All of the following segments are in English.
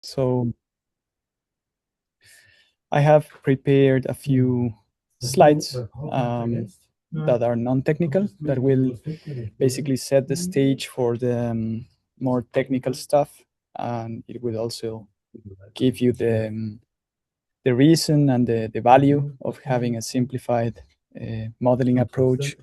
So I have prepared a few slides that are non-technical, that will basically set the stage for the more technical stuff. And it will also give you the reason and the value of having a simplified modeling approach.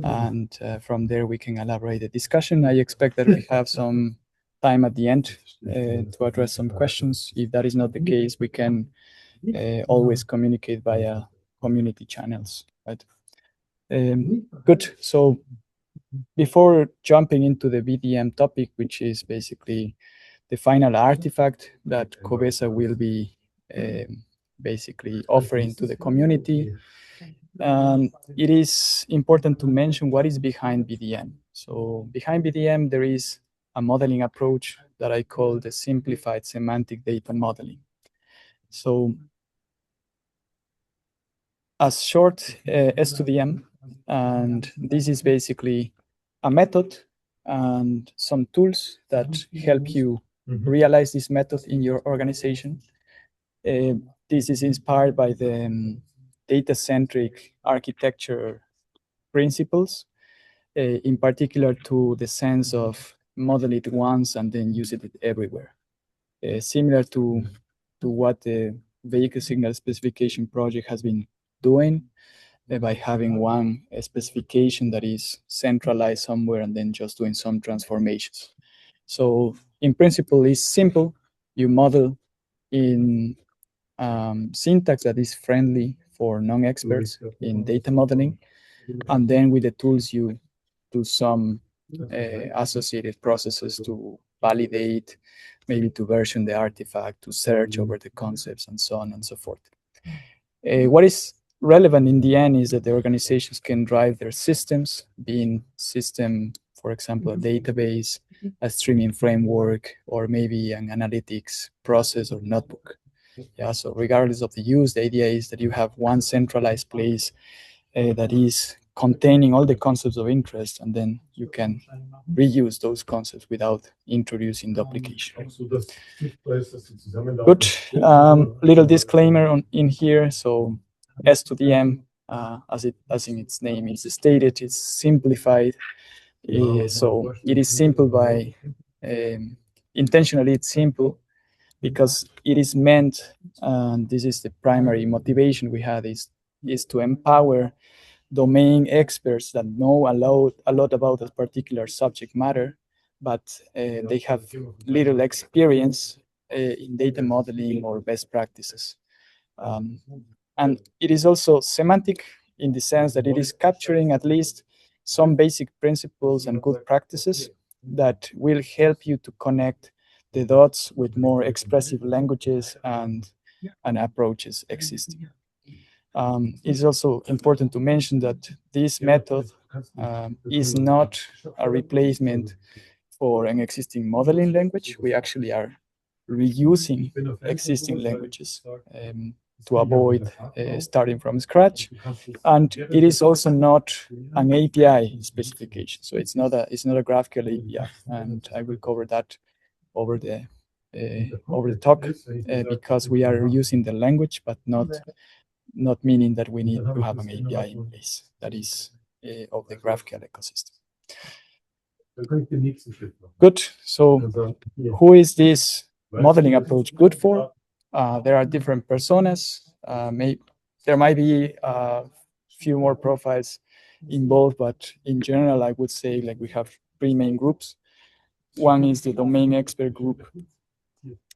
And from there, we can elaborate the discussion. I expect that we have some time at the end to address some questions. If that is not the case, we can always communicate via community channels, right? Good. So before jumping into the VDM topic, which is basically the final artifact that COVESA will be basically offering to the community, it is important to mention what is behind VDM. So behind VDM, there is a modeling approach that I call the simplified semantic data modeling. So as short S2DM, and this is basically a method and some tools that help you realize this method in your organization. This is inspired by the data-centric architecture principles, in particular to the sense of model it once and then use it everywhere. Similar to what the vehicle signal specification project has been doing by having one specification that is centralized somewhere and then just doing some transformations. So in principle, it's simple. You model in syntax that is friendly for non-experts in data modeling. And then with the tools, you do some associated processes to validate, maybe to version the artifact, to search over the concepts, and so on and so forth. What is relevant in the end is that the organizations can drive their systems, being system, for example, a database, a streaming framework, or maybe an analytics process or notebook. Yeah, so regardless of the use, the idea is that you have one centralized place that is containing all the concepts of interest, and then you can reuse those concepts without introducing duplication. Good. Little disclaimer in here. So S2DM, as in its name is stated, it's simplified. So it is simple by intentionally. It's simple because it is meant, and this is the primary motivation we had, is to empower domain experts that know a lot about a particular subject matter, but they have little experience in data modeling or best practices. And it is also semantic in the sense that it is capturing at least some basic principles and good practices that will help you to connect the dots with more expressive languages and approaches existing. It's also important to mention that this method is not a replacement for an existing modeling language. We actually are reusing existing languages to avoid starting from scratch. And it is also not an API specification. So it's not a graphical API. And I will cover that over the talk because we are using the language, but not meaning that we need to have an API in place that is of the graphical ecosystem. Good. So who is this modeling approach good for? There are different personas. There might be a few more profiles involved, but in general, I would say like we have three main groups. One is the domain expert group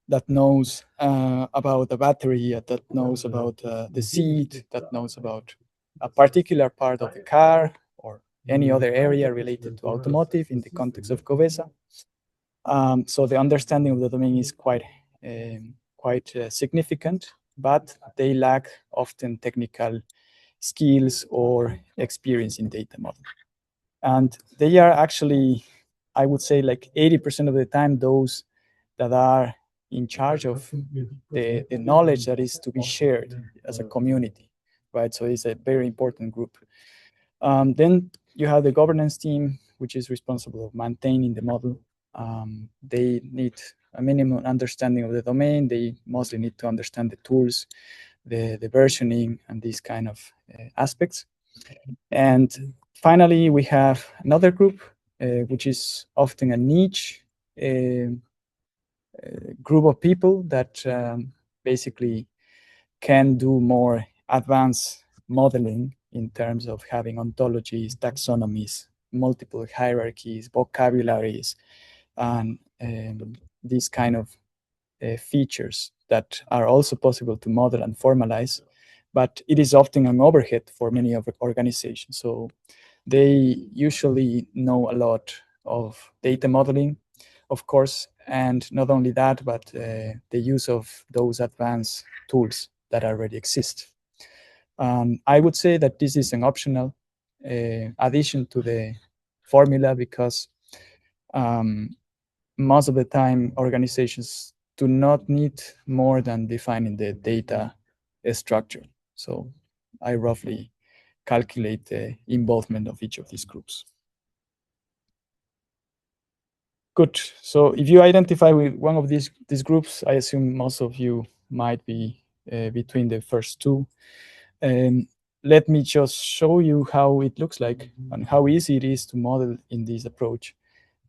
that knows about the battery, that knows about the seat, that knows about a particular part of the car or any other area related to automotive in the context of COVESA. So the understanding of the domain is quite significant, but they lack often technical skills or experience in data modeling. And they are actually, I would say, like 80% of the time, those that are in charge of the knowledge that is to be shared as a community, right? So it's a very important group. Then you have the governance team, which is responsible for maintaining the model. They need a minimum understanding of the domain. They mostly need to understand the tools, the versioning, and these kind of aspects. And finally, we have another group, which is often a niche group of people that basically can do more advanced modeling in terms of having ontologies, taxonomies, multiple hierarchies, vocabularies, and these kind of features that are also possible to model and formalize. But it is often an overhead for many of the organizations. So they usually know a lot of data modeling, of course, and not only that, but the use of those advanced tools that already exist. I would say that this is an optional addition to the formula because most of the time organizations do not need more than defining the data structure. So I roughly calculate the involvement of each of these groups. Good. So if you identify with one of these groups, I assume most of you might be between the first two. Let me just show you how it looks like and how easy it is to model in this approach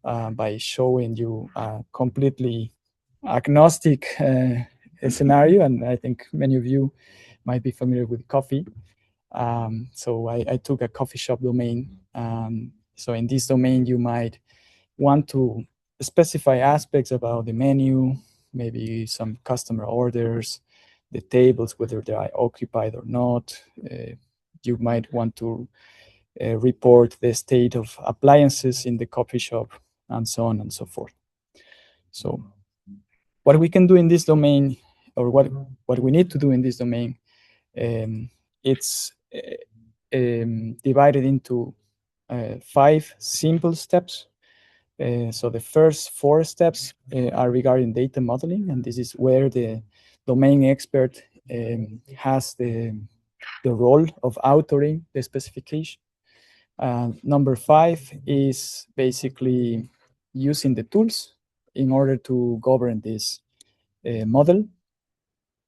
by showing you a completely agnostic scenario. And I think many of you might be familiar with coffee. So I took a coffee shop domain. So in this domain, you might want to specify aspects about the menu, maybe some customer orders, the tables, whether they are occupied or not. You might want to report the state of appliances in the coffee shop, and so on and so forth. So what we can do in this domain, or what we need to do in this domain, it's divided into 5 simple steps. So the first 4 steps are regarding data modeling, and this is where the domain expert has the role of authoring the specification. Number 5 is basically using the tools in order to govern this model,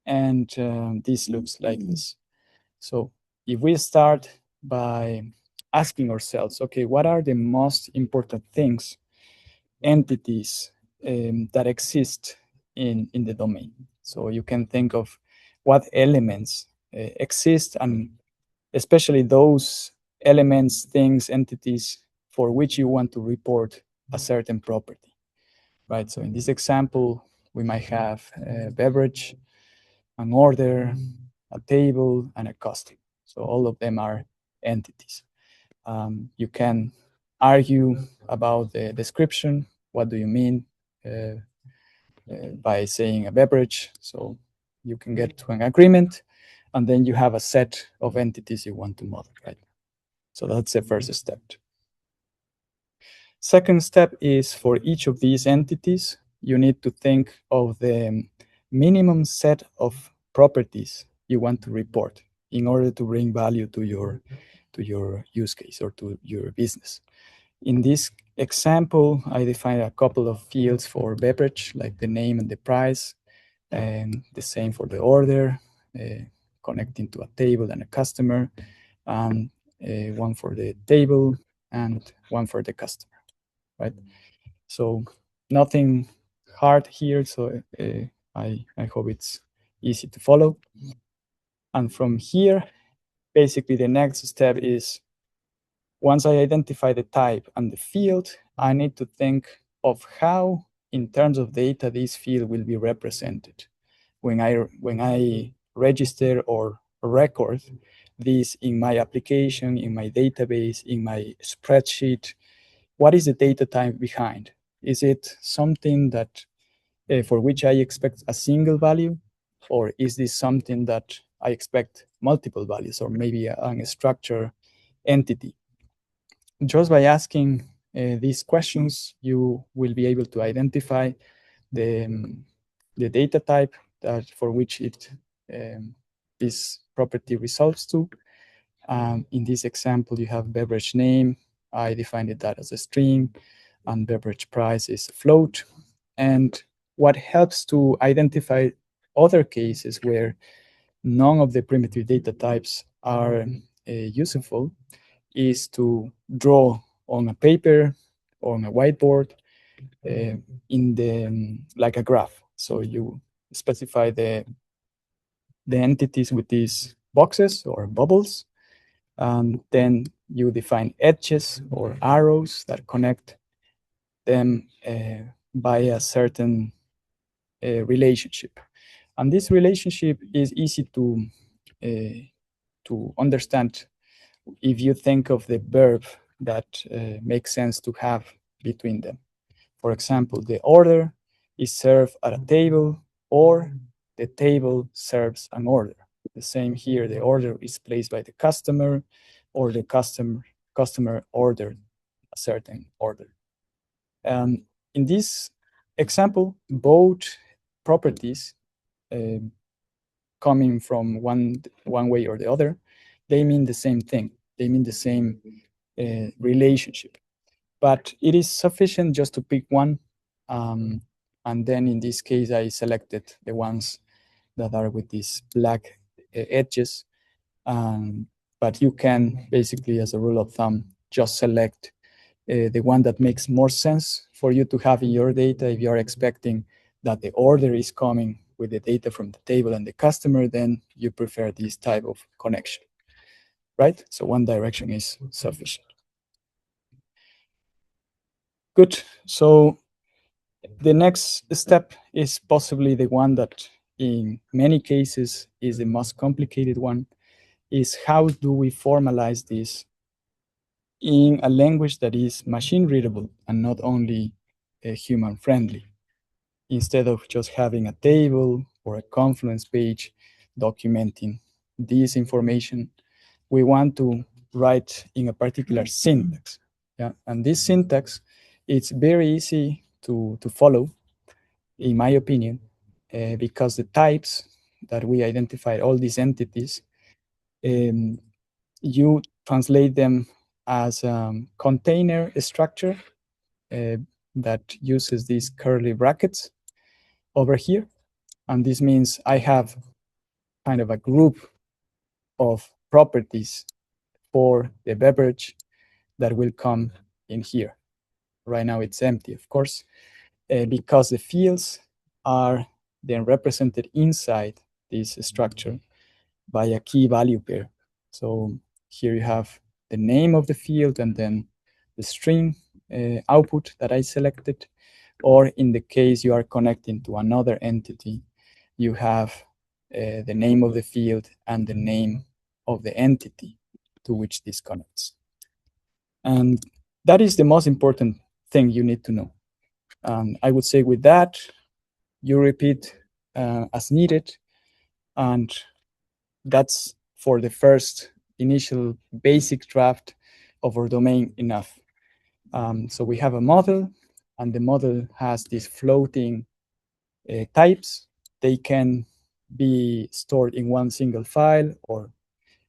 and this looks like this. So if we start by asking ourselves, okay, what are the most important things, entities that exist in the domain? So you can think of what elements exist, and especially those elements, things, entities for which you want to report a certain property, right? So in this example, we might have a beverage, an order, a table, and a customer. So all of them are entities. You can argue about the description. What do you mean by saying a beverage? So you can get to an agreement, and then you have a set of entities you want to model, right? So that's the first step. Second step is for each of these entities, you need to think of the minimum set of properties you want to report in order to bring value to your use case or to your business. In this example, I defined a couple of fields for beverage, like the name and the price, and the same for the order, connecting to a table and a customer, and one for the table and one for the customer, right? So nothing hard here, so I hope it's easy to follow. And from here, basically the next step is, once I identify the type and the field, I need to think of how, in terms of data, this field will be represented when I register or record this in my application, in my database, in my spreadsheet. What is the data type behind? Is it something that for which I expect a single value, or is this something that I expect multiple values, or maybe a structure entity? Just by asking these questions, you will be able to identify the data type that for which this property results to. In this example, you have beverage name. I defined that as a string, and beverage price is a float. And what helps to identify other cases where none of the primitive data types are useful is to draw on a paper, on a whiteboard, in the like a graph. So you specify the entities with these boxes or bubbles, and then you define edges or arrows that connect them by a certain relationship. And this relationship is easy to understand if you think of the verb that makes sense to have between them. For example, the order is served at a table, or the table serves an order. The same here, the order is placed by the customer, or the customer ordered a certain order. In this example, both properties coming from one way or the other, they mean the same thing. They mean the same relationship. But it is sufficient just to pick one. And then in this case, I selected the ones that are with these black edges. But you can basically, as a rule of thumb, just select the one that makes more sense for you to have in your data. If you're expecting that the order is coming with the data from the table and the customer, then you prefer this type of connection, right? So one direction is sufficient. Good. So the next step is possibly the one that in many cases is the most complicated one, is how do we formalize this in a language that is machine readable and not only human friendly, instead of just having a table or a Confluence page documenting this information. We want to write in a particular syntax. Yeah? And this syntax, it's very easy to follow, in my opinion, because the types that we identified, all these entities, you translate them as container structure that uses these curly brackets over here. And this means I have kind of a group of properties for the beverage that will come in here. Right now it's empty, of course, because the fields are then represented inside this structure by a key value pair. So here you have the name of the field and then the string output that I selected. Or in the case you are connecting to another entity, you have the name of the field and the name of the entity to which this connects. And that is the most important thing you need to know. I would say with that, you repeat as needed, and that's for the first initial basic draft of our domain enough. So we have a model, and the model has these floating types. They can be stored in one single file or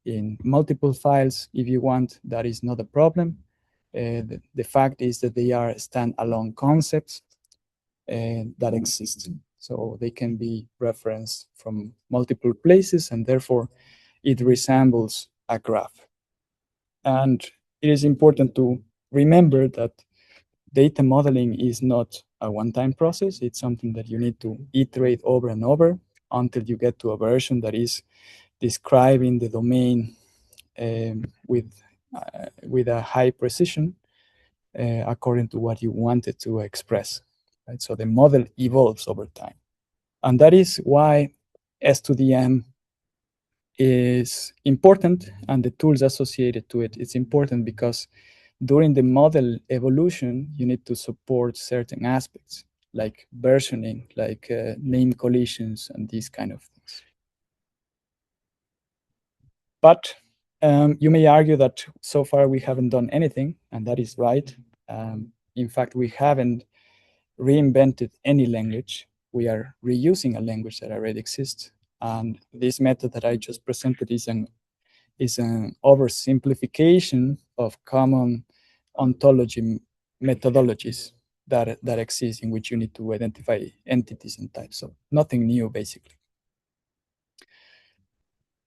in multiple files if you want. That is not a problem. The fact is that they are standalone concepts that exist. So they can be referenced from multiple places, and therefore it resembles a graph. And it is important to remember that data modeling is not a one-time process. It's something that you need to iterate over and over until you get to a version that is describing the domain with a high precision according to what you wanted to express. Right? So the model evolves over time. And that is why S2DM is important, and the tools associated to it is important, because during the model evolution, you need to support certain aspects like versioning, like name collisions and these kind of things. But you may argue that so far we haven't done anything, and that is right. In fact, we haven't reinvented any language. We are reusing a language that already exists. And this method that I just presented is an oversimplification of common ontology methodologies. that exists in which you need to identify entities and types. So nothing new, basically.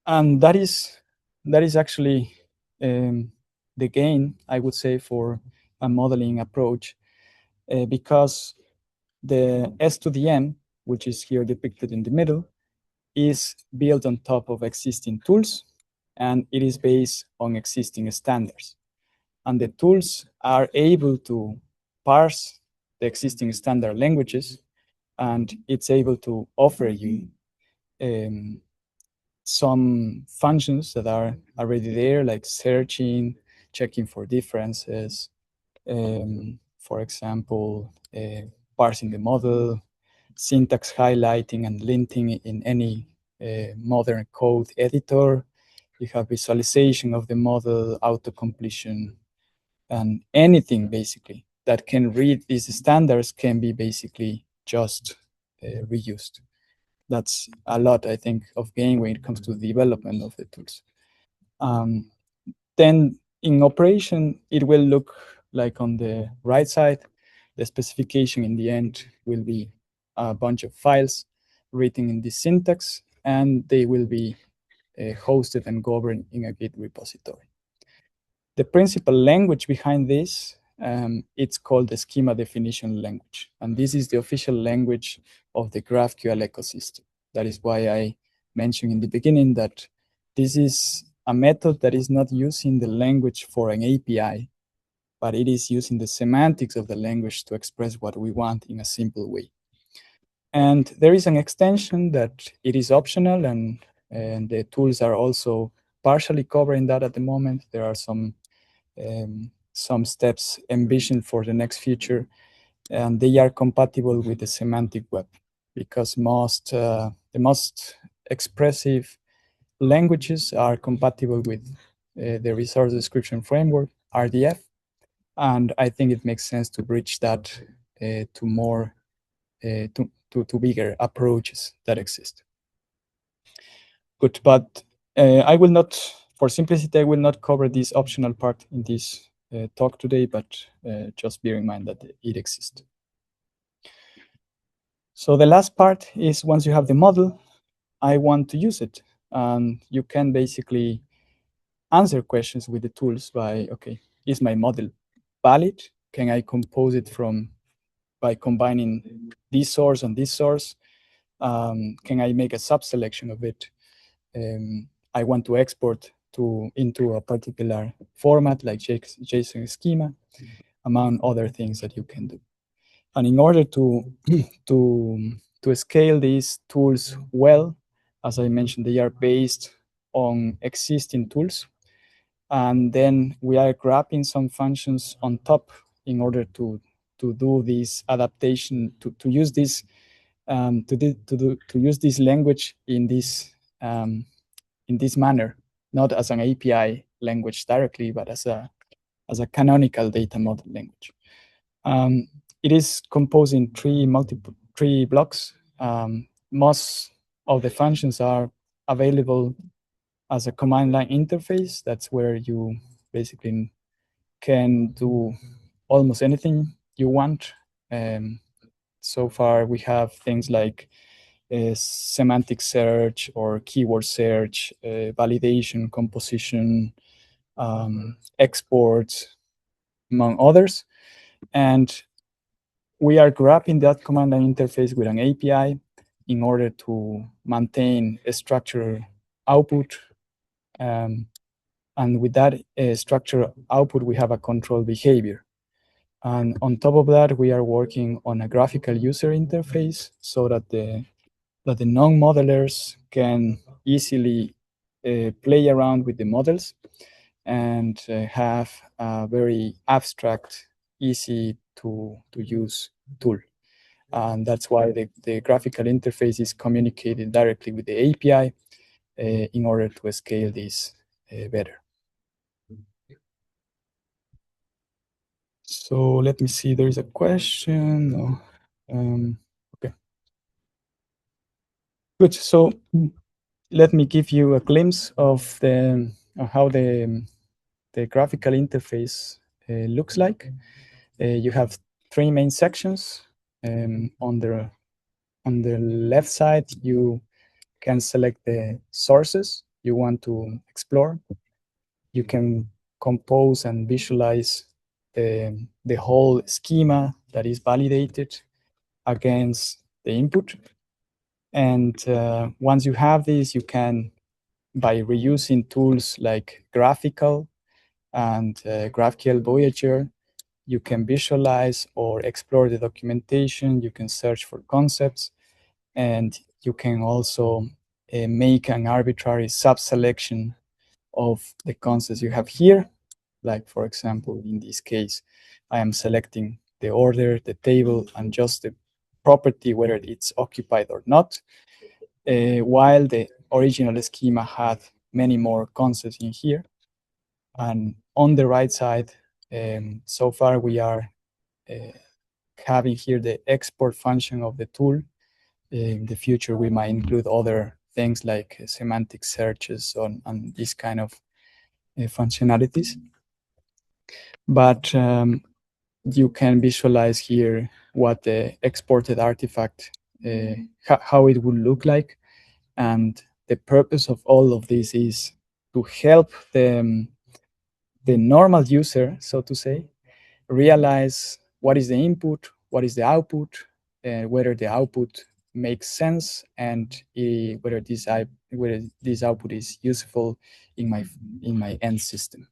And that is actually the gain, I would say, for a modeling approach, because the S2DM, which is here depicted in the middle, is built on top of existing tools, and it is based on existing standards. And the tools are able to parse the existing standard languages, and it's able to offer you some functions that are already there, like searching, checking for differences, for example, parsing the model, syntax highlighting and linting in any modern code editor. You have visualization of the model, auto-completion, and anything basically that can read these standards can be basically just reused. That's a lot, I think, of gain when it comes to the development of the tools. Then in operation, it will look like on the right side, the specification in the end will be a bunch of files written in this syntax, and they will be hosted and governed in a Git repository. The principal language behind this, it's called the schema definition language. And this is the official language of the GraphQL ecosystem. That is why I mentioned in the beginning that this is a method that is not using the language for an API, but it is using the semantics of the language to express what we want in a simple way. And there is an extension that it is optional, and the tools are also partially covering that at the moment. There are some steps envisioned for the next future, and they are compatible with the semantic web, because the most expressive languages are compatible with the resource description framework, RDF, and I think it makes sense to bridge that to more to bigger approaches that exist. Good, but I will not, for simplicity, I will not cover this optional part in this talk today, but just bear in mind that it exists. So the last part is, once you have the model, I want to use it. And you can basically answer questions with the tools by, okay, is my model valid? Can I compose it by combining this source and this source? Can I make a sub-selection of it? I want to export into a particular format like JSON schema, among other things that you can do. And in order to scale these tools well, as I mentioned, they are based on existing tools. And then we are grabbing some functions on top in order to do this adaptation, to use this to use this language in this manner, not as an API language directly, but as a canonical data model language. It is composed in three blocks. Most of the functions are available as a command line interface. That's where you basically can do almost anything you want. So far, we have things like semantic search or keyword search, validation, composition, exports, among others. And we are grabbing that command line interface with an API in order to maintain a structured output. And with that structured output, we have a control behavior. And on top of that, we are working on a graphical user interface so that the non-modelers can easily play around with the models and have a very abstract, easy to use tool. And that's why the graphical interface is communicated directly with the API in order to scale this better. So let me see, there is a question. No. Okay. Good, so let me give you a glimpse of how the graphical interface looks like. You have three main sections. On the left side, you can select the sources you want to explore. You can compose and visualize the whole schema that is validated against the input. And once you have this, you can, by reusing tools like Graphical and GraphQL Voyager, you can visualize or explore the documentation, you can search for concepts, and you can also make an arbitrary sub-selection of the concepts you have here. Like, for example, in this case, I am selecting the order, the table, and just the property, whether it's occupied or not, while the original schema had many more concepts in here. And on the right side, so far we are having here the export function of the tool. In the future, we might include other things like semantic searches on these kind of functionalities. But you can visualize here what the exported artifact, how it would look like. And the purpose of all of this is to help the normal user, so to say, realize what is the input, what is the output, whether the output makes sense, and whether this output is useful in my end system.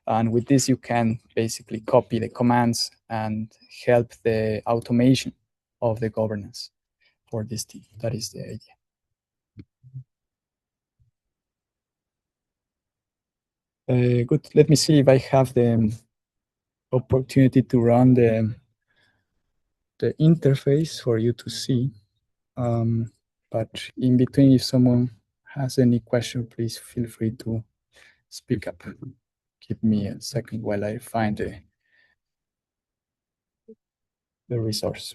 And with this, you can basically copy the commands and help the automation of the governance for this team. That is the idea. Good. Let me see if I have the opportunity to run the interface for you to see. But in between, if someone has any question, please feel free to speak up. Give me a second while I find the resource.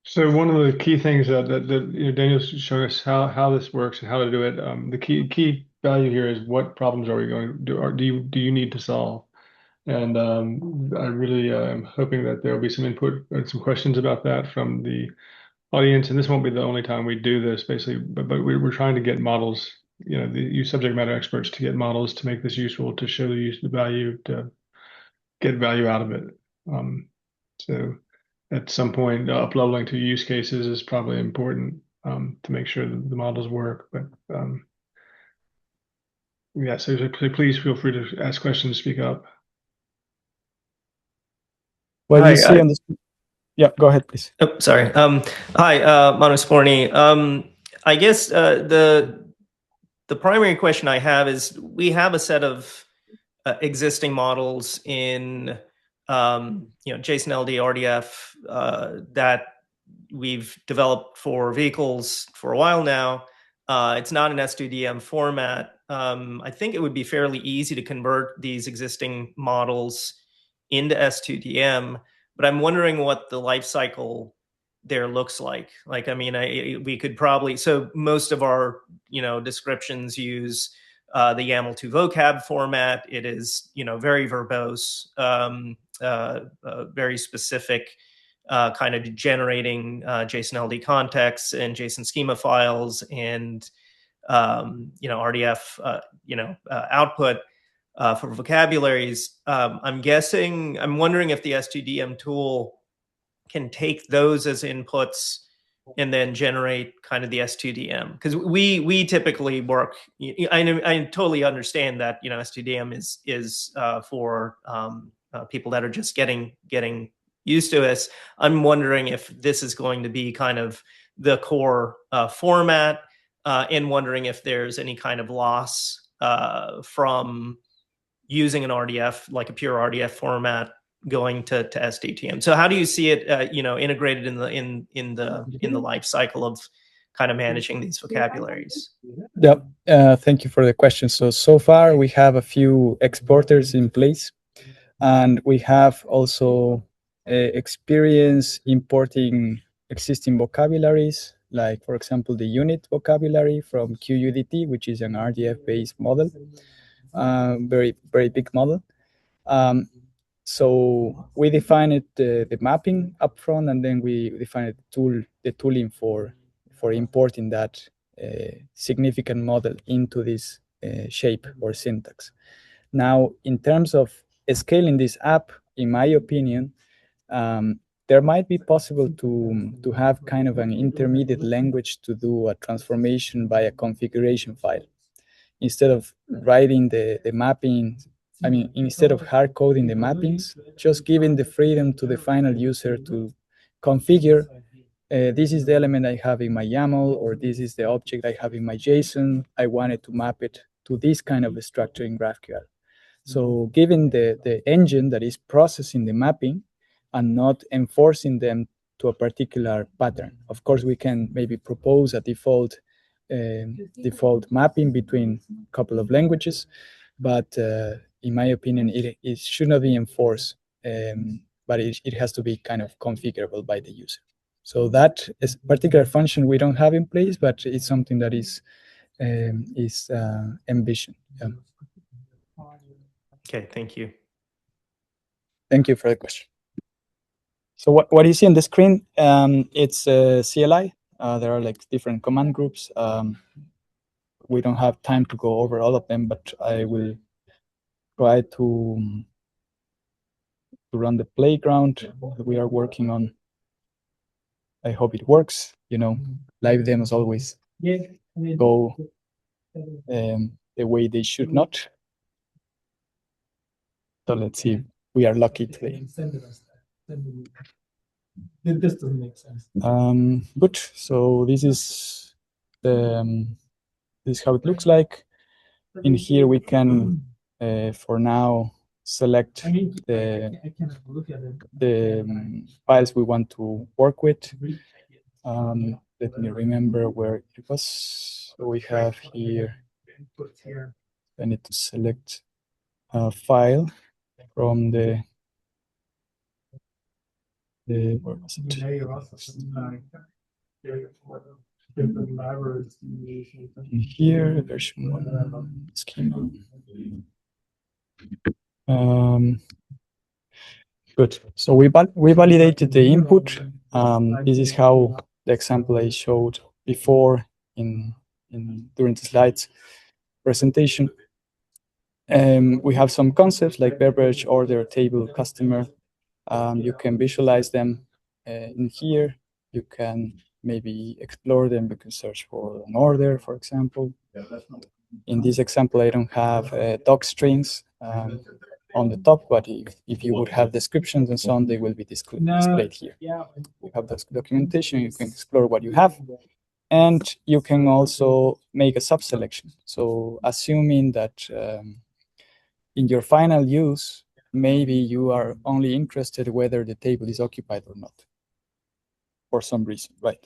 So one of the key things that Daniel's showing us how this works and how to do it. The key value here is what problems are we going to do? Or do you need to solve? And I really am hoping that there will be some input and some questions about that from the audience. And this won't be the only time we do this, basically. But we're trying to get models, use subject matter experts to get models to make this useful, to show the value, to get value out of it. So at some point, up-leveling to use cases is probably important to make sure that the models work. But yeah, so please feel free to ask questions, speak up. Well, you see on the yeah, go ahead, please. Oh, sorry. Hi, Manu Sporni. I guess the primary question I have is we have a set of existing models in JSON LD RDF that we've developed for vehicles for a while now. It's not an S2DM format. I think it would be fairly easy to convert these existing models into S2DM, but I'm wondering what the life cycle there looks like. Like, I mean, we could probably, so most of our, descriptions use the YAML2 vocab format. It is, very verbose, very specific, kind of generating JSON LD contexts and JSON schema files and, RDF, output for vocabularies. I'm wondering if the S2DM tool can take those as inputs and then generate kind of the S2DM, because we typically work. I totally understand that S2DM is for people that are just getting used to us. I'm wondering if this is going to be kind of the core format, and wondering if there's any kind of loss from using an RDF, like a pure RDF format, going to SDTM. So how do you see it, integrated in the life cycle of kind of managing these vocabularies? Yep. Thank you for the question. So far we have a few exporters in place, and we have also experience importing existing vocabularies, like, for example, the unit vocabulary from QUDT, which is an RDF-based model, very, very big model. So we defined the mapping upfront, and then we defined the tooling for importing that significant model into this shape or syntax. Now, in terms of scaling this up, in my opinion, there might be possible to have kind of an intermediate language to do a transformation by a configuration file. Instead of writing the mapping, I mean, instead of hard coding the mappings, just giving the freedom to the final user to configure, this is the element I have in my YAML, or this is the object I have in my JSON. I wanted to map it to this kind of a structure in GraphQL. So giving the engine that is processing the mapping and not enforcing them to a particular pattern. Of course, we can maybe propose a default mapping between a couple of languages, but in my opinion, it should not be enforced, but it has to be kind of configurable by the user. So that is a particular function we don't have in place, but it's something that is envisioned. Yeah. Okay, thank you. Thank you for the question. So what you see on the screen, it's CLI. There are like different command groups. We don't have time to go over all of them, but I will try to run the playground we are working on. I hope it works. You know, live demos always go the way they should not. So let's see if we are lucky today. This doesn't make sense. Good. So this is this is how it looks like. In here we can, for now, select the files we want to work with. Let me remember where it was. So we have here, I need to select a file from the where was it? In here, version 1 schema. Good. So we validated the input. This is how the example I showed before during the slides presentation. We have some concepts like beverage, order, table, customer. You can visualize them in here. You can maybe explore them. You can search for an order, for example. In this example, I don't have doc strings on the top, but if you would have descriptions and so on, they will be displayed here. You have this documentation, you can explore what you have, and you can also make a sub-selection. So assuming that in your final use, maybe you are only interested whether the table is occupied or not, for some reason, right?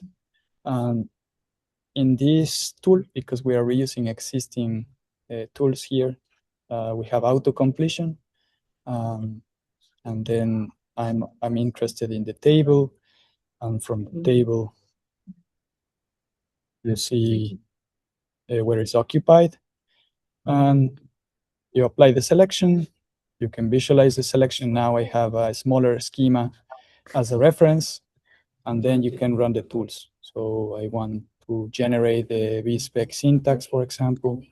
In this tool, because we are reusing existing tools here, we have auto-completion, and then I'm interested in the table, and from the table, you see where it's occupied, and you apply the selection. You can visualize the selection. Now I have a smaller schema as a reference, and then you can run the tools. So I want to generate the VSpec syntax, for example,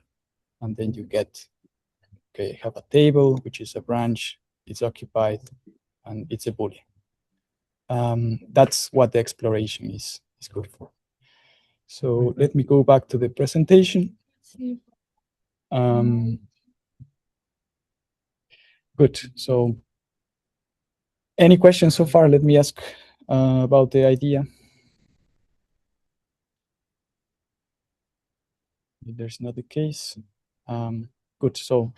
and then you get, okay, I have a table, which is a branch, it's occupied, and it's a Boolean. That's what the exploration is good for. So let me go back to the presentation. Good. So any questions so far? Let me ask about the idea. If there's not the case, good. So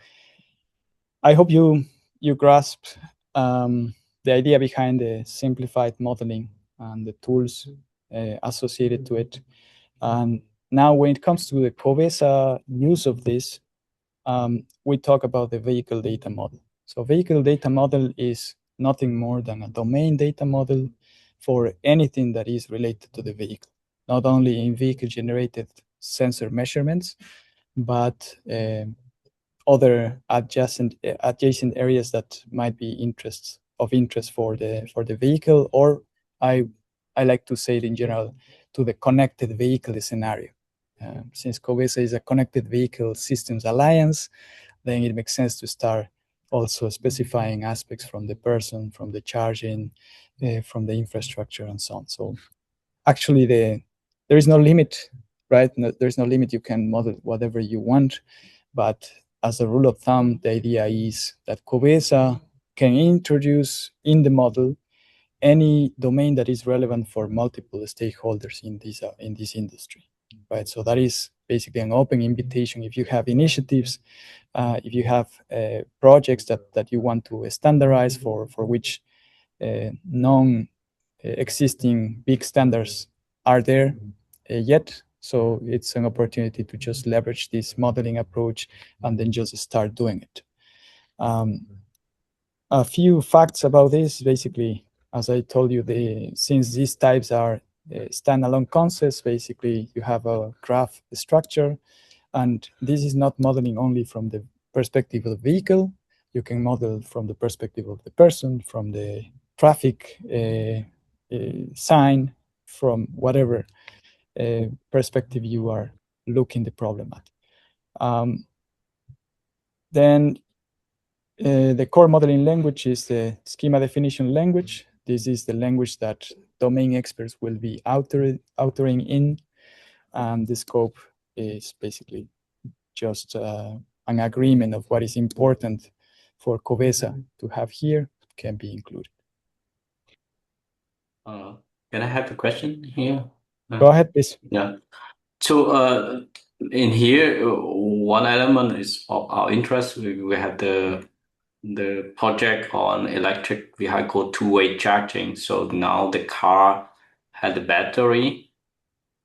I hope you grasp the idea behind the simplified modeling and the tools associated to it. And now when it comes to the COVESA use of this, we talk about the vehicle data model. So vehicle data model is nothing more than a domain data model for anything that is related to the vehicle, not only in vehicle generated sensor measurements, but other adjacent areas that might be of interest for the vehicle, or I like to say it in general, to the connected vehicle scenario. Since COVESA is a connected vehicle systems alliance, then it makes sense to start also specifying aspects from the person, from the charging, from the infrastructure, and so on. So actually, there is no limit, right? There's no limit. You can model whatever you want, but as a rule of thumb, the idea is that COVESA can introduce in the model any domain that is relevant for multiple stakeholders in this industry, right? So that is basically an open invitation. If you have initiatives, if you have projects that you want to standardize for which non-existing big standards are there yet. So it's an opportunity to just leverage this modeling approach and then just start doing it. A few facts about this. Basically, as I told you, since these types are standalone concepts, basically you have a graph structure, and this is not modeling only from the perspective of the vehicle. You can model from the perspective of the person, from the traffic sign, from whatever perspective you are looking the problem at. Then the core modeling language is the schema definition language. This is the language that domain experts will be authoring in, and the scope is basically just an agreement of what is important for COVESA to have here can be included. Can I have a question here? Go ahead, please. Yeah. So in here, one element is of our interest. We have the project on electric vehicle two-way charging. So now the car had the battery,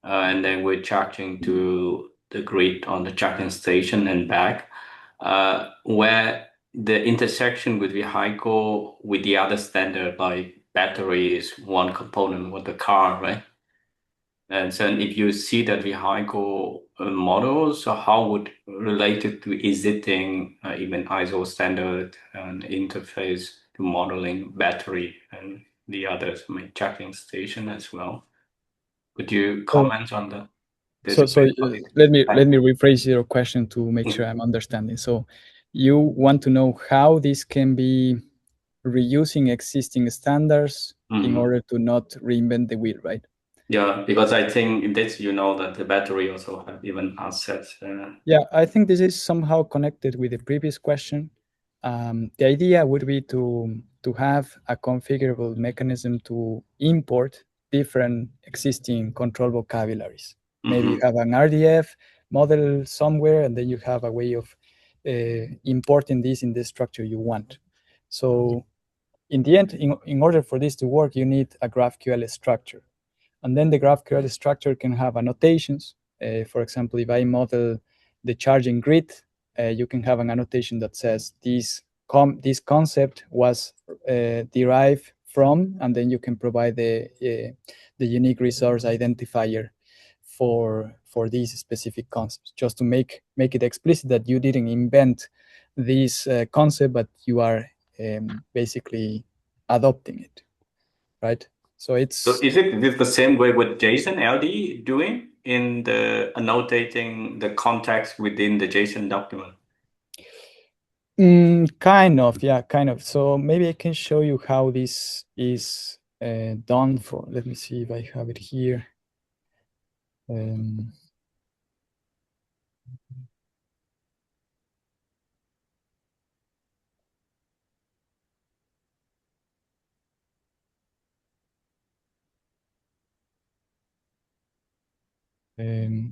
and then we're charging to the grid on the charging station and back, where the intersection with vehicle with the other standard, like battery, is one component of the car, right? And so if you see that vehicle model, so how would related to existing even ISO standard and interface to modeling battery and the others, I mean, charging station as well? Could you comment on that? So let me rephrase your question to make sure I'm understanding. So you want to know how this can be reusing existing standards in order to not reinvent the wheel, right? Yeah, because I think that that the battery also have even assets. Yeah, I think this is somehow connected with the previous question. The idea would be to have a configurable mechanism to import different existing control vocabularies. Maybe you have an RDF model somewhere, and then you have a way of importing this in the structure you want. So in the end, in order for this to work, you need a GraphQL structure. And then the GraphQL structure can have annotations. For example, if I model the charging grid, you can have an annotation that says this concept was derived from, and then you can provide the unique resource identifier for these specific concepts, just to make it explicit that you didn't invent this concept, but you are basically adopting it, right? So is it the same way with JSON LD doing in the annotating the context within the JSON document? Kind of, yeah, kind of. So maybe I can show you how this is done. Let me see if I have it here.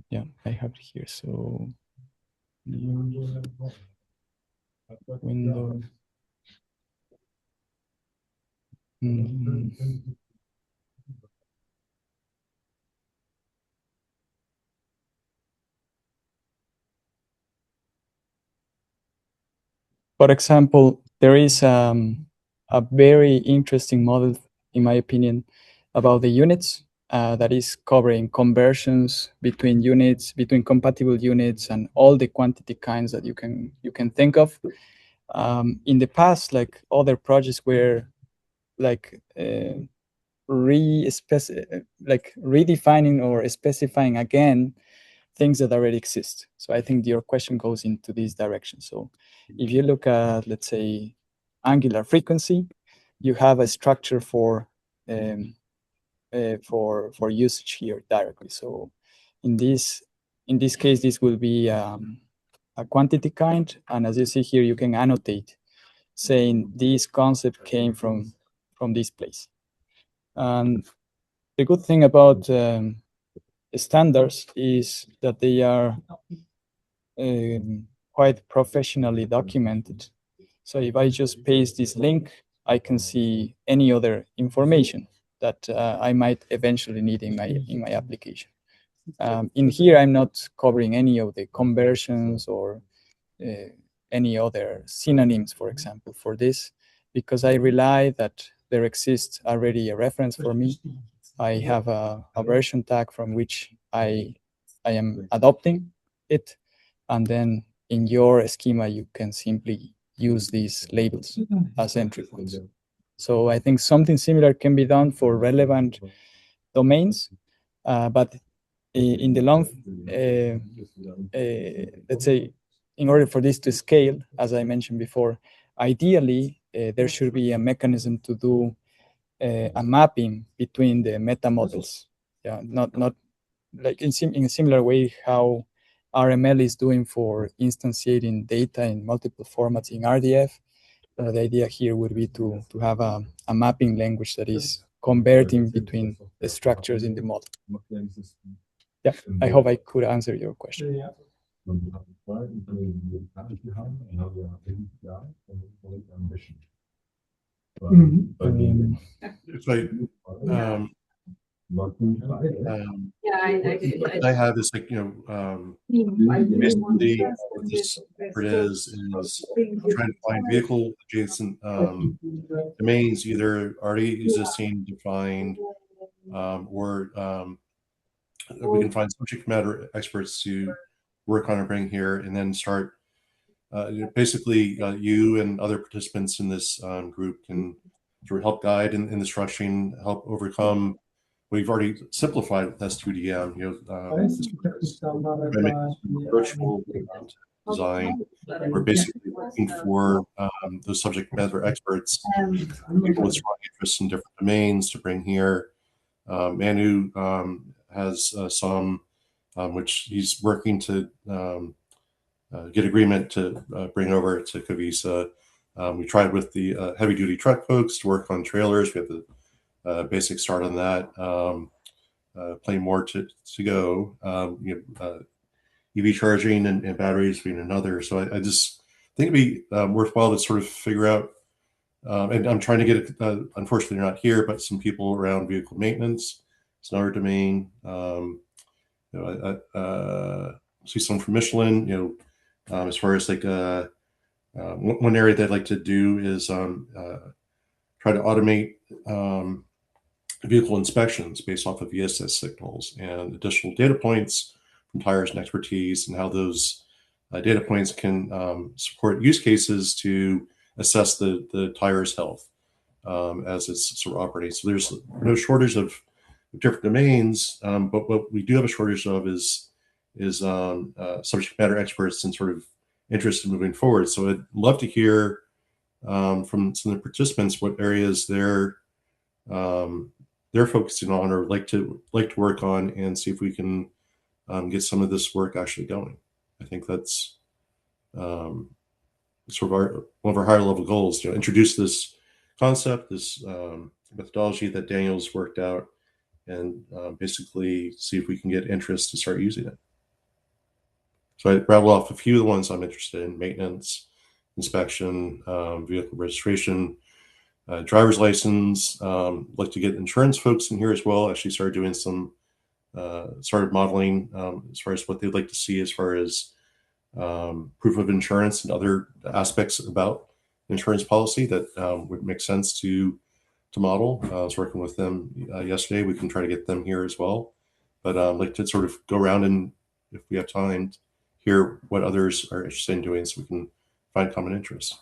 Yeah, I have it here. So window. For example, there is a very interesting model, in my opinion, about the units. that is covering conversions between units, between compatible units, and all the quantity kinds that you can think of. In the past, like other projects were like redefining or specifying again things that already exist. So I think your question goes into this direction. So if you look at, let's say, angular frequency, you have a structure for usage here directly. So in this case, this will be a quantity kind, and as you see here, you can annotate saying this concept came from this place. And the good thing about standards is that they are quite professionally documented. So if I just paste this link, I can see any other information that I might eventually need in my application. In here, I'm not covering any of the conversions or any other synonyms, for example, for this, because I rely that there exists already a reference for me. I have a version tag from which I am adopting it, and then in your schema you can simply use these labels as entry points. So I think something similar can be done for relevant domains, but in the long, let's say, in order for this to scale, as I mentioned before, ideally there should be a mechanism to do a mapping between the meta models. Yeah, not like in a similar way how RML is doing for instantiating data in multiple formats in RDF. The idea here would be to have a mapping language that is converting between the structures in the model. Yeah, I hope I could answer your question. If I have is like, basically what this effort is trying to find vehicle adjacent domains, either already existing, defined, or we can find subject matter experts to work on and bring here, and then start basically you and other participants in this group can sort of help guide in the structuring, help overcome what you've already simplified with S2DM, virtual design. We're basically looking for those subject matter experts, people with strong interests in different domains to bring here. Manu has some, which he's working to get agreement to bring over to COVESA. We tried with the heavy duty truck folks to work on trailers. We have the basic start on that. Plenty more to go. EV charging and batteries being another. So I just think it'd be worthwhile to sort of figure out. And I'm trying to get it. Unfortunately, they're not here, but some people around vehicle maintenance. It's another domain. See some from Michelin. As far as like one area that I'd like to do is try to automate vehicle inspections based off of ESS signals and additional data points from tires and expertise, and how those data points can support use cases to assess the tire's health as it's sort of operating. So there's no shortage of different domains, but what we do have a shortage of is subject matter experts and sort of interest in moving forward. So I'd love to hear from some of the participants what areas they're focusing on or like to work on, and see if we can get some of this work actually going. I think that's sort of one of our higher level goals, to introduce this concept, this methodology that Daniel's worked out, and basically see if we can get interest to start using it. So I rattle off a few of the ones I'm interested in: maintenance, inspection, vehicle registration, driver's license. Like to get insurance folks in here as well. Actually started doing some, started modeling as far as what they'd like to see as far as proof of insurance and other aspects about insurance policy that would make sense to to model. I was working with them yesterday. We can try to get them here as well. But I'd like to sort of go around and, if we have time, hear what others are interested in doing so we can find common interests.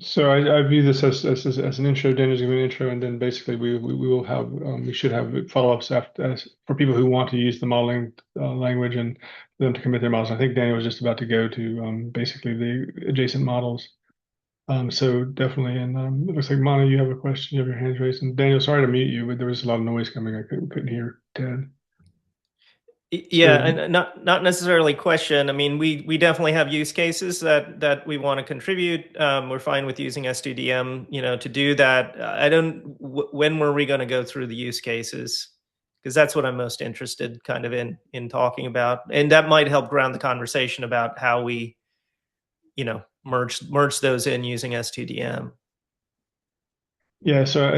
So I view this as an intro. Daniel's giving an intro, and then basically we will have we should have follow-ups after for people who want to use the modeling language and them to commit their models. I think Daniel was just about to go to basically the adjacent models. So definitely, and it looks like Mana, you have a question. You have your hands raised, and Daniel, sorry to mute you, but there was a lot of noise coming. I couldn't hear Ted. Yeah, and not necessarily question. I mean, we definitely have use cases that we want to contribute. We're fine with using S2DM, to do that. When were we going to go through the use cases? Because that's what I'm most interested kind of in talking about, and that might help ground the conversation about how we, merge those in using S2DM. Yeah, so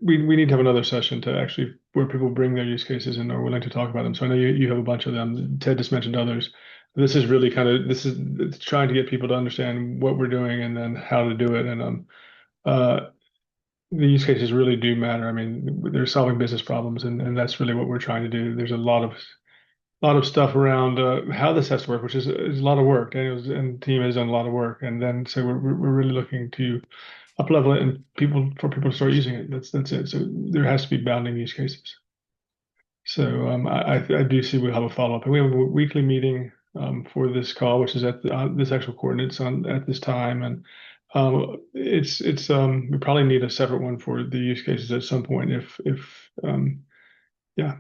we need to have another session to actually where people bring their use cases and are willing to talk about them. So I know you have a bunch of them. Ted just mentioned others. This is really it's trying to get people to understand what we're doing and then how to do it. And the use cases really do matter. I mean, they're solving business problems, and that's really what we're trying to do. There's a lot of stuff around how this has to work, which is a lot of work. Daniel's and the team has done a lot of work, and then so we're really looking to up level it and for people to start using it. That's it. So there has to be bounding use cases. So I do see we'll have a follow up, and we have a weekly meeting for this call, which is at this actual coordinates at this time, and it's we probably need a separate one for the use cases at some point. If yeah,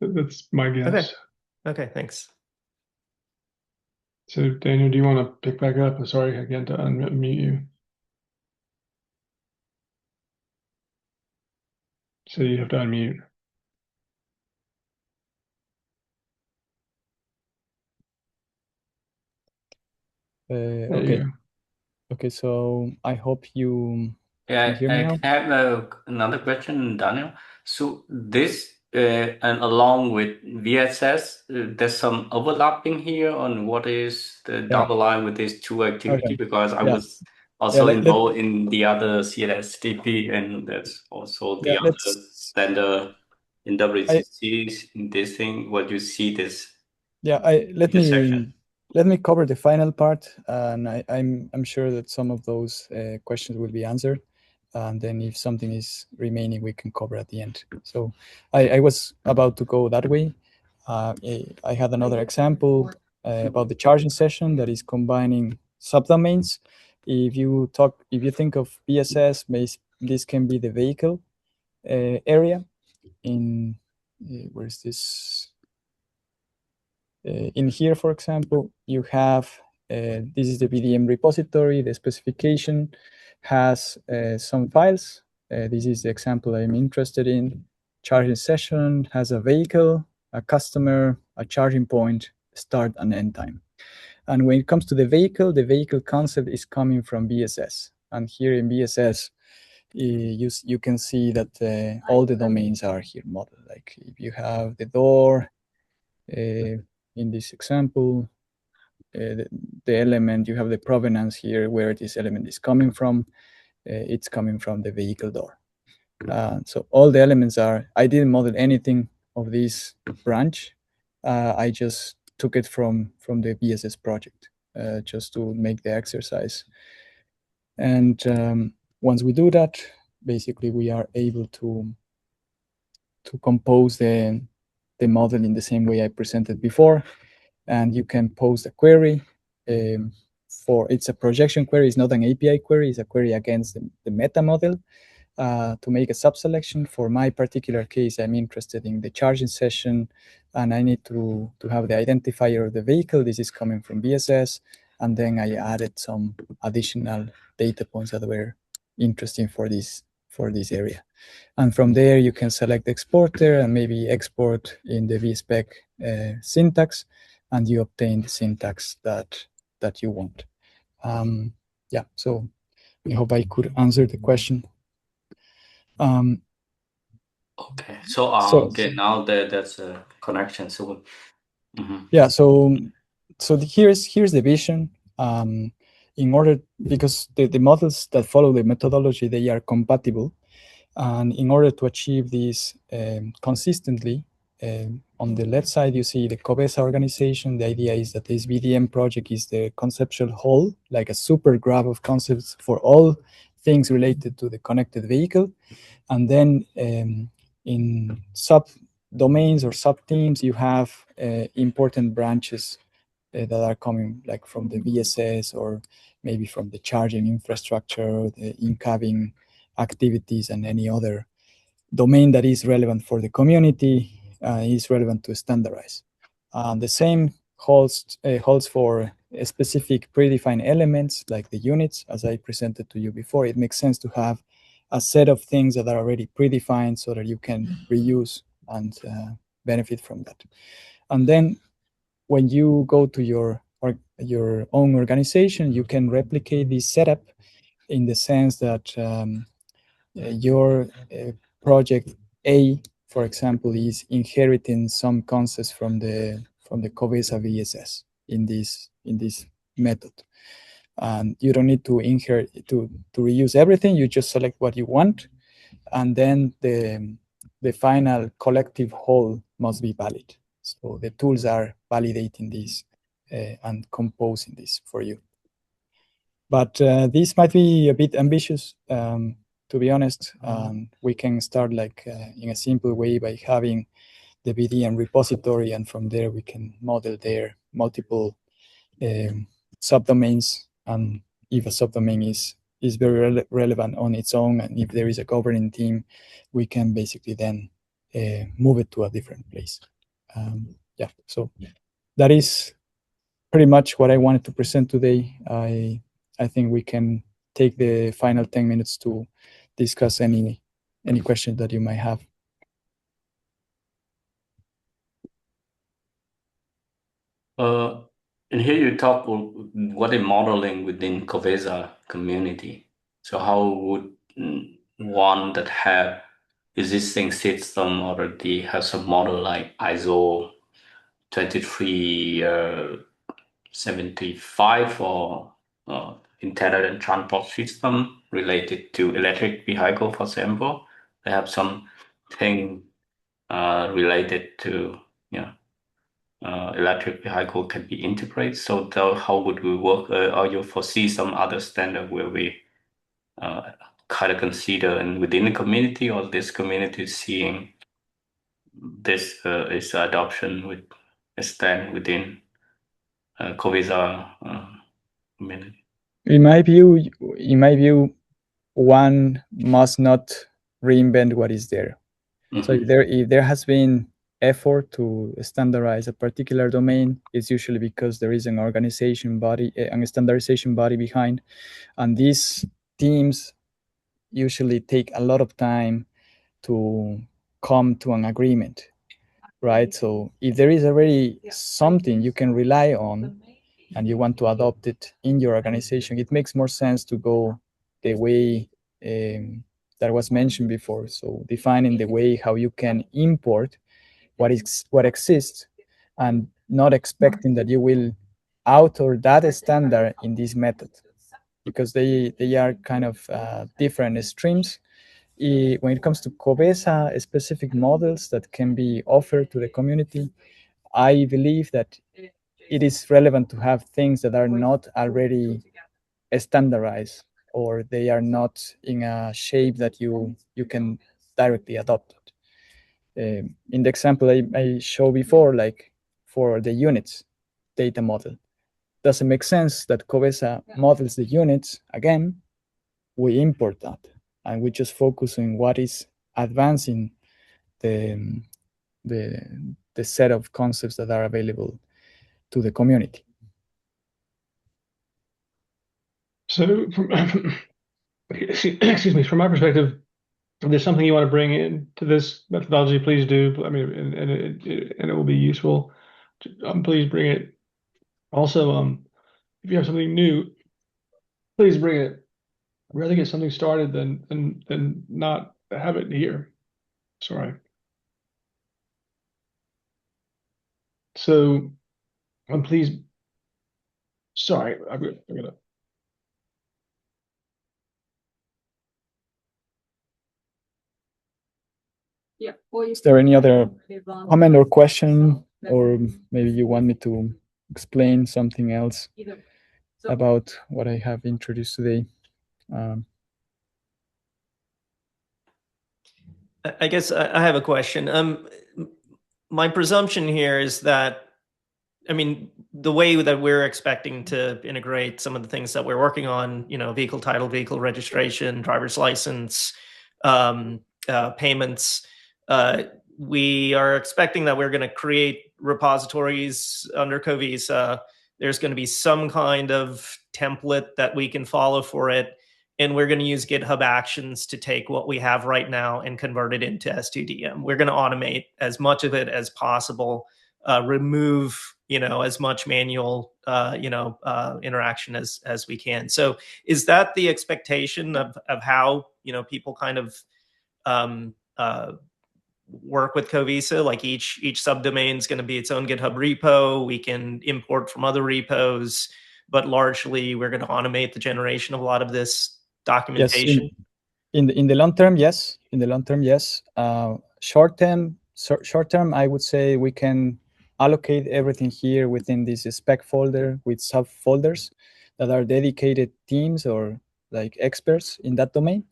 that's my guess. Okay, thanks. So Daniel, do you want to pick back up? I'm sorry again to unmute you. So you have to unmute. Okay, so I hope you Yeah, hear me now. I have another question, Daniel. So this and along with VSS, there's some overlapping here on what is the down the line with these two activity, because I was also involved in the other CSTP, and that's also the other standard in WCC in this thing. What you see this? Yeah, let me cover the final part, and I'm sure that some of those questions will be answered, and then if something is remaining, we can cover at the end. So I was about to go that way. I had another example about the charging session that is combining subdomains. If you think of BSS, this can be the vehicle area. In where's this? In here, for example, you have, this is the VDM repository. The specification has some files. This is the example I'm interested in. Charging session has a vehicle, a customer, a charging point, start and end time. And when it comes to the vehicle concept is coming from BSS. And here in BSS, you can see that all the domains are here modeled. Like if you have the door, in this example, the element, you have the provenance here where this element is coming from. It's coming from the vehicle door. So all the elements I didn't model anything of this branch. I just took it from the BSS project just to make the exercise. And once we do that, basically we are able to compose the model in the same way I presented before. And you can post a query. It's a projection query. It's not an API query. It's a query against the meta model to make a subselection. For my particular case, I'm interested in the charging session, and I need to have the identifier of the vehicle. This is coming from BSS, and then I added some additional data points that were interesting for this area. And from there, you can select exporter and maybe export in the VSpec syntax, and you obtain the syntax that you want. Yeah, so I hope I could answer the question. Okay, so okay, now that's a connection. So yeah, so here's the vision. in order, because the models that follow the methodology, they are compatible. And in order to achieve this consistently, on the left side, you see the COVESA organization. The idea is that this VDM project is the conceptual whole, like a super graph of concepts for all things related to the connected vehicle. And then in sub-domains or sub-teams, you have important branches that are coming like from the VSS or maybe from the charging infrastructure, the in-cabin activities, and any other domain that is relevant for the community, is relevant to standardize. The same holds for specific predefined elements like the units, as I presented to you before. It makes sense to have a set of things that are already predefined so that you can reuse and benefit from that. And then when you go to your own organization, you can replicate this setup in the sense that your project A, for example, is inheriting some concepts from the COVESA VSS in this method. And you don't need to inherit to reuse everything. You just select what you want, and then the final collective whole must be valid. So the tools are validating this and composing this for you. But this might be a bit ambitious, to be honest. We can start like in a simple way by having the VDM repository, and from there we can model their multiple subdomains. And if a subdomain is very relevant on its own, and if there is a governing team, we can basically then move it to a different place. Yeah, so that is pretty much what I wanted to present today. I think we can take the final 10 minutes to discuss any questions that you might have. And here you talk what is modeling within COVESA community. So how would one that have existing system already have some model like ISO 2375 or intelligent transport system related to electric vehicle, for example? They have something related to electric vehicle can be integrated. So how would we work? Or you foresee some other standard where we kind of consider, and within the community, or this community seeing this is adoption with a stand within COVESA community? In my view, one must not reinvent what is there. So if there has been effort to standardize a particular domain, it's usually because there is an organization body, a standardization body behind, and these teams usually take a lot of time to come to an agreement, right? So if there is already something you can rely on and you want to adopt it in your organization, it makes more sense to go the way that was mentioned before. So defining the way how you can import what exists, and not expecting that you will author that standard in this method, because they are kind of different streams. When it comes to COVESA specific models that can be offered to the community, I believe that it is relevant to have things that are not already standardized, or they are not in a shape that you can directly adopt it. In the example I showed before, like for the units data model, doesn't make sense that COVESA models the units. Again, we import that and we just focus on what is advancing the set of concepts that are available to the community. So, excuse me, from my perspective, if there's something you want to bring into this methodology, please do. I mean, and it will be useful. Please bring it. Also, if you have something new, please bring it. I'd rather get something started than not have it here. Sorry. So, please Sorry, I'm gonna. Is there any other comment or question, or maybe you want me to explain something else about what I have introduced today? I guess I have a question. My presumption here is that, I mean, the way that we're expecting to integrate some of the things that we're working on, vehicle title, vehicle registration, driver's license, payments, we are expecting that we're going to create repositories under COVESA. There's going to be some kind of template that we can follow for it. And we're going to use GitHub Actions to take what we have right now and convert it into S2DM. We're going to automate as much of it as possible, remove, as much manual, interaction as we can. So is that the expectation of how, people kind of work with COVESA? Like each subdomain is going to be its own GitHub repo. We can import from other repos, but largely we're going to automate the generation of a lot of this documentation. Yes, in the long term, yes. In the long term, yes. Short term, I would say we can allocate everything here within this spec folder with subfolders that are dedicated teams or like experts in that domain,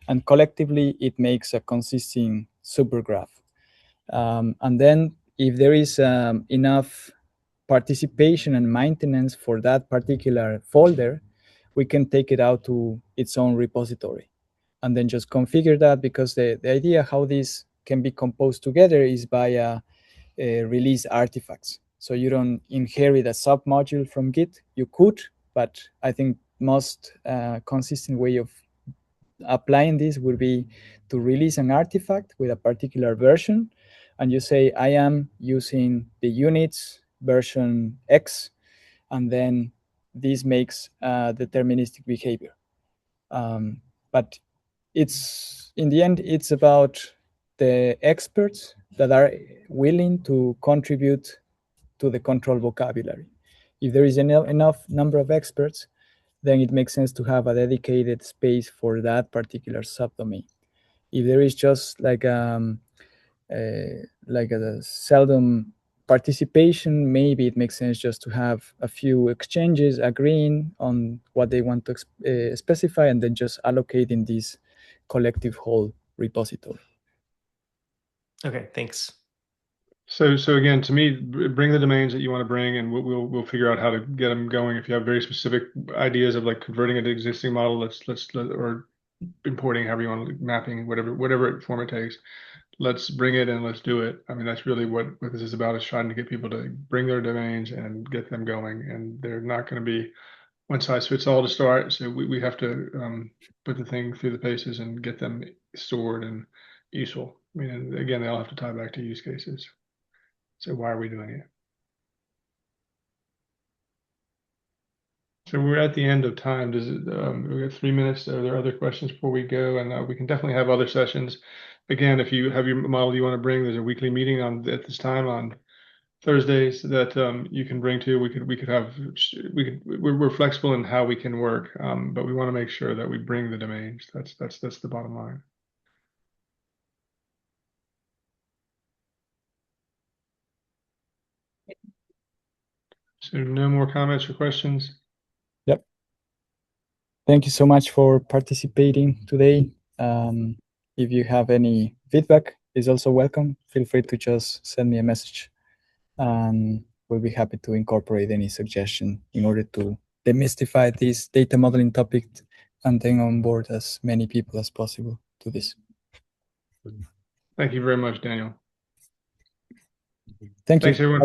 and collectively it makes a consistent supergraph. And then if there is enough participation and maintenance for that particular folder, we can take it out to its own repository and then just configure that, because the idea how this can be composed together is by release artifacts. So you don't inherit a submodule from Git. You could, but I think most consistent way of applying this would be to release an artifact with a particular version, and you say, I am using the units version X, and then this makes deterministic behavior. But it's, in the end, it's about the experts that are willing to contribute to the control vocabulary. If there is enough number of experts, then it makes sense to have a dedicated space for that particular subdomain. If there is just like a seldom participation, maybe it makes sense just to have a few exchanges agreeing on what they want to specify, and then just allocating this collective whole repository. Okay, thanks. So again, to me, bring the domains that you want to bring, and we'll figure out how to get them going. If you have very specific ideas of like converting an existing model, let's or importing, however you want to, mapping, whatever form it takes, let's bring it and let's do it. I mean, that's really what this is about, is trying to get people to bring their domains and get them going. And they're not going to be one size fits all to start. So we have to put the thing through the paces and get them stored and useful. I mean, and again, they all have to tie back to use cases. So why are we doing it? So we're at the end of time. Does it? We have 3 minutes. Are there other questions before we go? And we can definitely have other sessions. Again, if you have your model you want to bring, there's a weekly meeting at this time on Thursdays that you can bring to. We're flexible in how we can work, but we want to make sure that we bring the domains. That's the bottom line. So no more comments or questions? Yep. Thank you so much for participating today. If you have any feedback, is also welcome. Feel free to just send me a message, and we'll be happy to incorporate any suggestion in order to demystify this data modeling topic and then onboard as many people as possible to this. Thank you very much, Daniel. Thank you. Thanks, everyone.